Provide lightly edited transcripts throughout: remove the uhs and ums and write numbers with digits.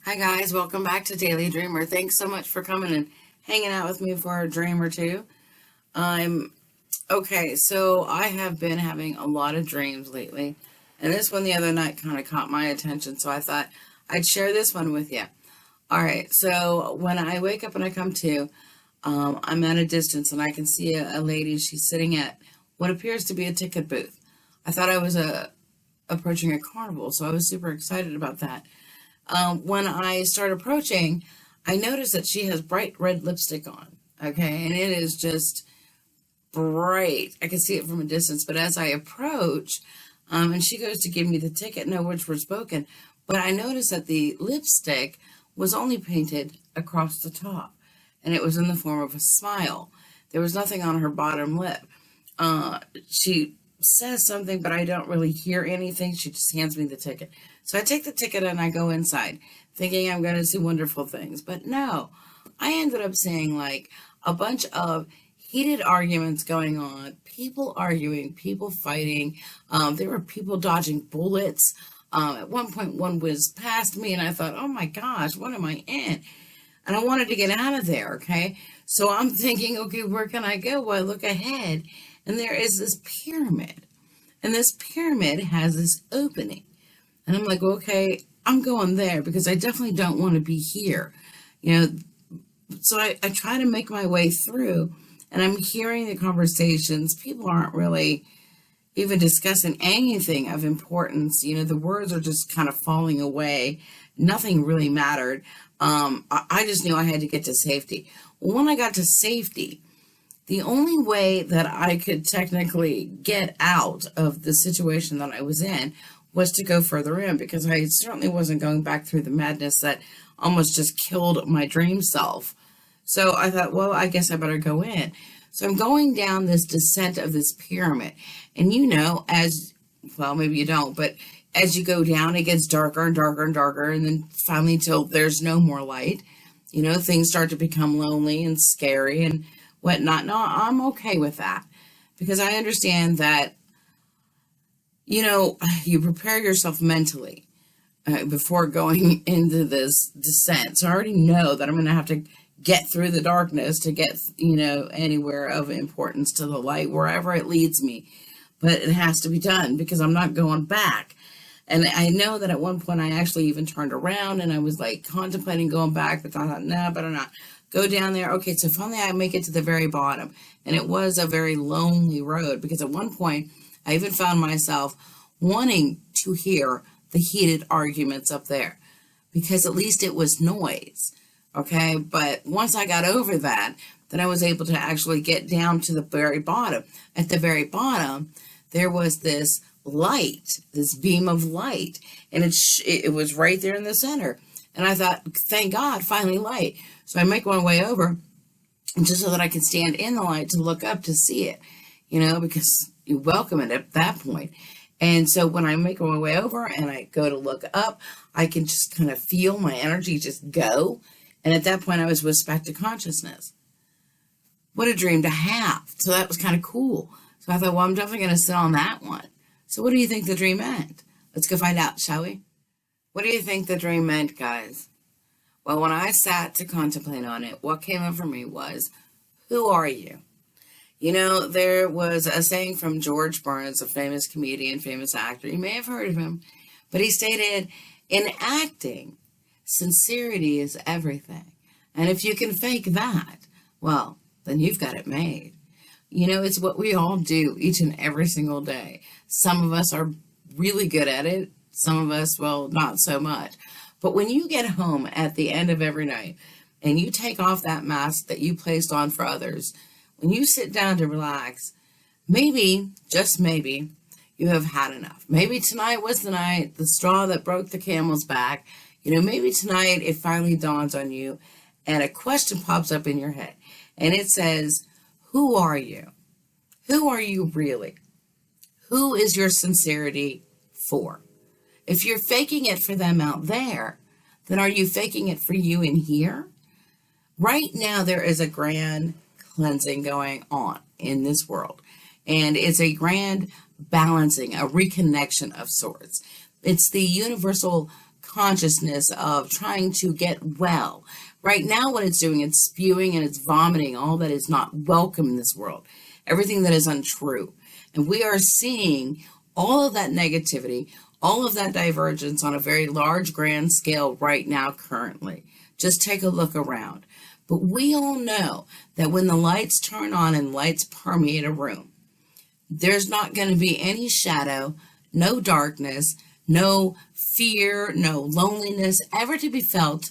Hi guys, welcome back to Daily Dreamer. Thanks so much for coming and hanging out with me for a dream or two. I'm okay, so I have been having a lot of dreams lately, and this one the other night kind of caught my attention, so I thought I'd share this one with you. All right, so when I wake up and I come to, I'm at a distance and I can see a lady. She's sitting at what appears to be a ticket booth. I thought I was approaching a carnival, so I was super excited about that. When I start approaching, I notice that she has bright red lipstick on. Okay, and it is just bright. I can see it from a distance, but as I approach, and she goes to give me the ticket, no words were spoken, but I noticed that the lipstick was only painted across the top, and it was in the form of a smile. There was nothing on her bottom lip. She says something, but I don't really hear anything. She just hands me the ticket. So I take the ticket and I go inside thinking I'm going to see wonderful things. But no, I ended up seeing like a bunch of heated arguments going on, people arguing, people fighting. There were people dodging bullets. At one point, one was past me and I thought, oh my gosh, what am I in? And I wanted to get out of there, okay? So I'm thinking, okay, where can I go? Well, I look ahead and there is this pyramid. And this pyramid has this opening. And I'm like, okay, I'm going there because I definitely don't want to be here. So I try to make my way through and I'm hearing the conversations. People aren't really even discussing anything of importance. The words are just kind of falling away. Nothing really mattered. I just knew I had to get to safety. Well, when I got to safety, the only way that I could technically get out of the situation that I was in was to go further in, because I certainly wasn't going back through the madness that almost just killed my dream self. So I thought, well, I guess I better go in. So I'm going down this descent of this pyramid. And as well, maybe you don't, but as you go down, it gets darker and darker and darker. And then finally, till there's no more light, things start to become lonely and scary and whatnot. No, I'm okay with that because I understand that, you prepare yourself mentally before going into this descent. So I already know that I'm going to have to get through the darkness to get, anywhere of importance to the light, wherever it leads me. But it has to be done because I'm not going back. And I know that at one point I actually even turned around and I was like contemplating going back, but I thought, no, better not. Go down there. Okay, so finally I make it to the very bottom. And it was a very lonely road because at one point I even found myself wanting to hear the heated arguments up there because at least it was noise. Okay, but once I got over that, then I was able to actually get down to the very bottom. At the very bottom, there was this light, this beam of light, and it was right there in the center. And I thought, thank God, finally light. So I make my way over just so that I can stand in the light to look up to see it, because you welcome it at that point. And so when I make my way over and I go to look up, I can just kind of feel my energy just go. And at that point, I was whisked back to consciousness. What a dream to have. So that was kind of cool. So I thought, well, I'm definitely going to sit on that one. So what do you think the dream meant? Let's go find out, shall we? What do you think the dream meant, guys? Well, when I sat to contemplate on it, what came up for me was, who are you? There was a saying from George Burns, a famous comedian, famous actor. You may have heard of him, but he stated, in acting, sincerity is everything. And if you can fake that, well, then you've got it made. It's what we all do each and every single day. Some of us are really good at it. Some of us, well, not so much. But when you get home at the end of every night and you take off that mask that you placed on for others, when you sit down to relax, maybe, just maybe, you have had enough. Maybe tonight was the night, the straw that broke the camel's back. Maybe tonight it finally dawns on you and a question pops up in your head. And it says, who are you? Who are you really? Who is your sincerity for? If you're faking it for them out there, then are you faking it for you in here? Right now, there is a grand cleansing going on in this world. And it's a grand balancing, a reconnection of sorts. It's the universal consciousness of trying to get well. Right now, what it's doing, it's spewing and it's vomiting all that is not welcome in this world, everything that is untrue. And we are seeing all of that negativity, all of that divergence on a very large, grand scale right now, currently. Just take a look around. But we all know that when the lights turn on and lights permeate a room, there's not going to be any shadow, no darkness, no fear, no loneliness ever to be felt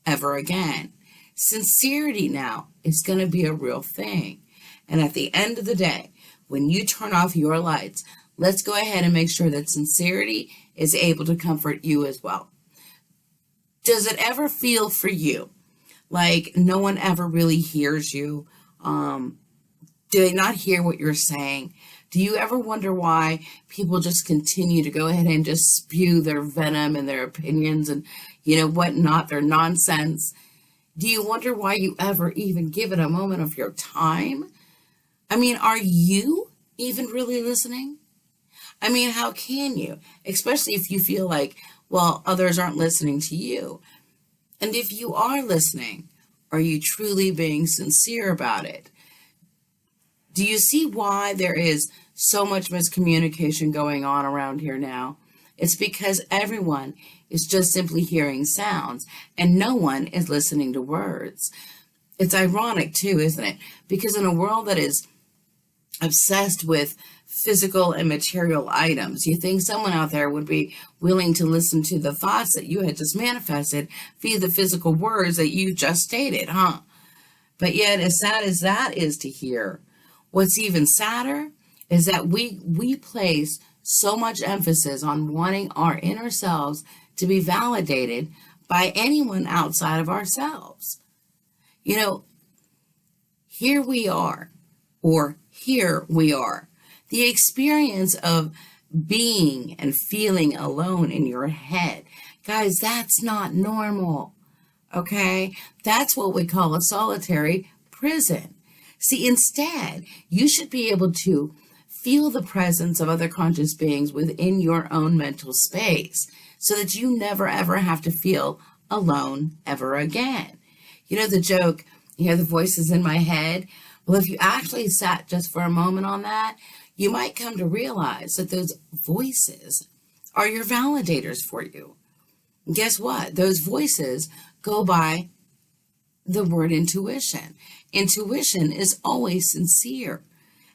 ever again. Sincerity now is going to be a real thing. And at the end of the day, when you turn off your lights, let's go ahead and make sure that sincerity is able to comfort you as well. Does it ever feel for you like no one ever really hears you? Do they not hear what you're saying? Do you ever wonder why people just continue to go ahead and just spew their venom and their opinions and, whatnot, their nonsense? Do you wonder why you ever even give it a moment of your time? I mean, are you even really listening? I mean, how can you? Especially if you feel like, well, others aren't listening to you. And if you are listening, are you truly being sincere about it? Do you see why there is so much miscommunication going on around here now? It's because everyone is just simply hearing sounds and no one is listening to words. It's ironic too, isn't it? Because in a world that is obsessed with physical and material items, you think someone out there would be willing to listen to the thoughts that you had just manifested via the physical words that you just stated, huh? But yet, as sad as that is to hear, what's even sadder is that we place so much emphasis on wanting our inner selves to be validated by anyone outside of ourselves. Here we are, or here we are. The experience of being and feeling alone in your head. Guys, that's not normal, okay? That's what we call a solitary prison. See, instead, you should be able to feel the presence of other conscious beings within your own mental space so that you never, ever have to feel alone ever again. The joke, you hear the voices in my head? Well, if you actually sat just for a moment on that, you might come to realize that those voices are your validators for you. And guess what? Those voices go by the word intuition. Intuition is always sincere.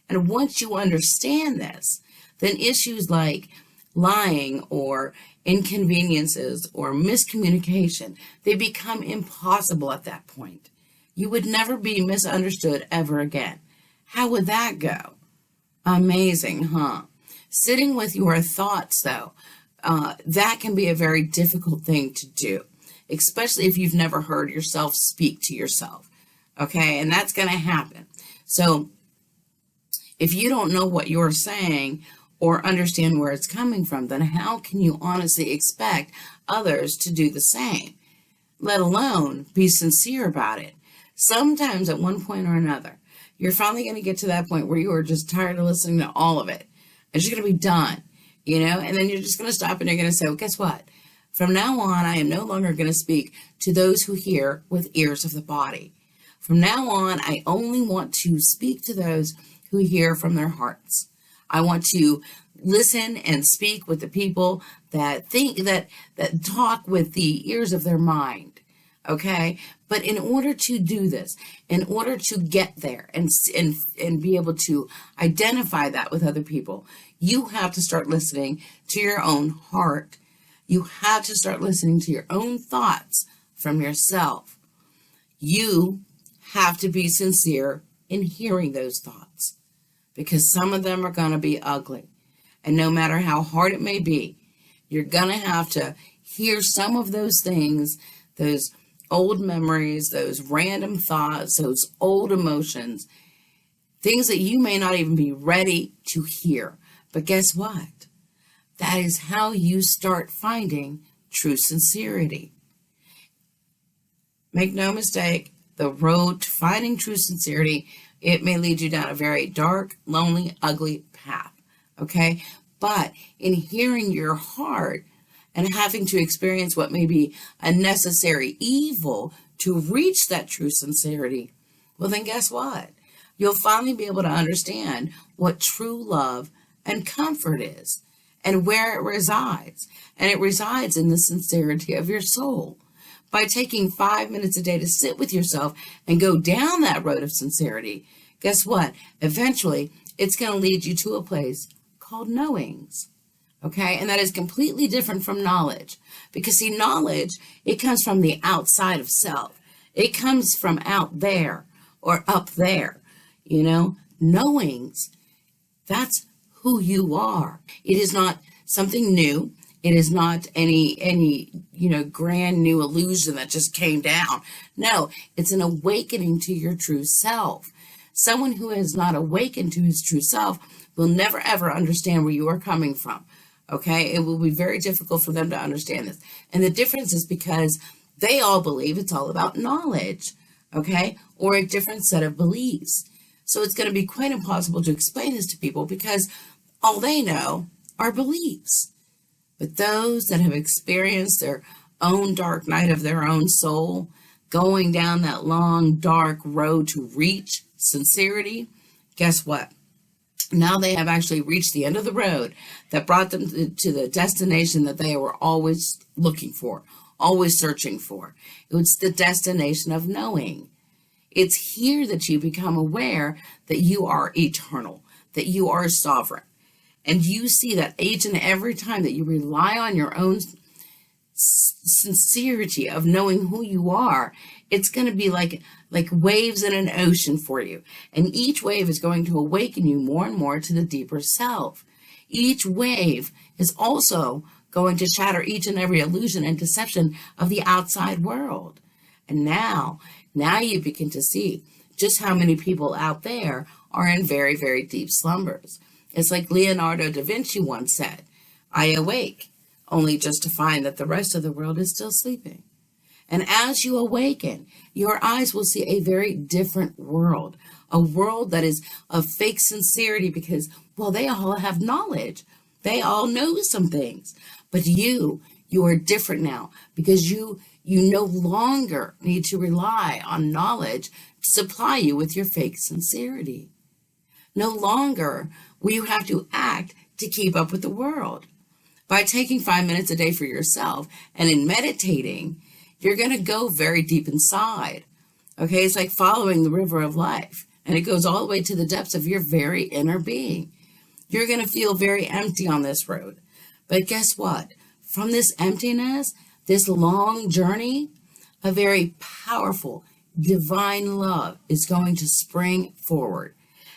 And once you understand this, then issues like lying or inconveniences or miscommunication, they become impossible at that point. You would never be misunderstood ever again. How would that go? Amazing, huh? Sitting with your thoughts, though, that can be a very difficult thing to do, especially if you've never heard yourself speak to yourself, okay? And that's going to happen. So if you don't know what you're saying or understand where it's coming from, then how can you honestly expect others to do the same, let alone be sincere about it? Sometimes at one point or another, you're finally going to get to that point where you are just tired of listening to all of it. It's just going to be done, and then you're just going to stop and you're going to say, well, guess what? From now on, I am no longer going to speak to those who hear with ears of the body. From now on, I only want to speak to those who hear from their hearts. I want to listen and speak with the people that think that talk with the ears of their mind. Okay, but in order to do this, in order to get there and be able to identify that with other people, you have to start listening to your own heart. You have to start listening to your own thoughts from yourself. You have to be sincere in hearing those thoughts, because some of them are going to be ugly. And no matter how hard it may be, you're going to have to hear some of those things, those old memories, those random thoughts, those old emotions, things that you may not even be ready to hear. But guess what? That is how you start finding true sincerity. Make no mistake, the road to finding true sincerity, it may lead you down a very dark, lonely, ugly path, okay? But in hearing your heart and having to experience what may be a necessary evil to reach that true sincerity, well, then guess what? You'll finally be able to understand what true love and comfort is and where it resides. And it resides in the sincerity of your soul. By taking 5 minutes a day to sit with yourself and go down that road of sincerity, guess what? Eventually, it's going to lead you to a place called knowings. Okay? And that is completely different from knowledge. Because see, knowledge, it comes from the outside of self. It comes from out there or up there. You know, knowings, that's who you are. It is not something new. It is not any grand new illusion that just came down. No, it's an awakening to your true self. Someone who has not awakened to his true self will never ever understand where you are coming from. Okay? It will be very difficult for them to understand this. And the difference is because they all believe it's all about knowledge, okay? Or a different set of beliefs. So it's going to be quite impossible to explain this to people because all they know are beliefs. But those that have experienced their own dark night of their own soul, going down that long, dark road to reach sincerity, guess what? Now they have actually reached the end of the road that brought them to the destination that they were always looking for, always searching for. It was the destination of knowing. It's here that you become aware that you are eternal, that you are sovereign. And you see that each and every time that you rely on your own sincerity of knowing who you are, it's going to be like waves in an ocean for you. And each wave is going to awaken you more and more to the deeper self. Each wave is also going to shatter each and every illusion and deception of the outside world. And now you begin to see just how many people out there are in very, very deep slumbers. It's like Leonardo da Vinci once said, I awake, only just to find that the rest of the world is still sleeping. And as you awaken, your eyes will see a very different world, a world that is of fake sincerity because, well, they all have knowledge. They all know some things. But you are different now because you no longer need to rely on knowledge to supply you with your fake sincerity. No longer will you have to act to keep up with the world. By taking 5 minutes a day for yourself and in meditating, you're going to go very deep inside. Okay, it's like following the river of life, and it goes all the way to the depths of your very inner being. You're going to feel very empty on this road. But guess what? From this emptiness, this long journey, a very powerful divine love is going to spring forward.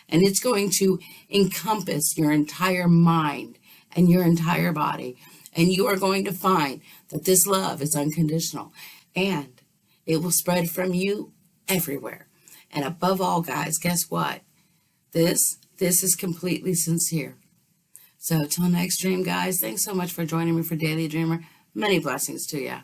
And it's going to encompass your entire mind and your entire body. And you are going to find that this love is unconditional. And it will spread from you everywhere. And above all, guys, guess what? This is completely sincere. So till next dream, guys, thanks so much for joining me for Daily Dreamer. Many blessings to you.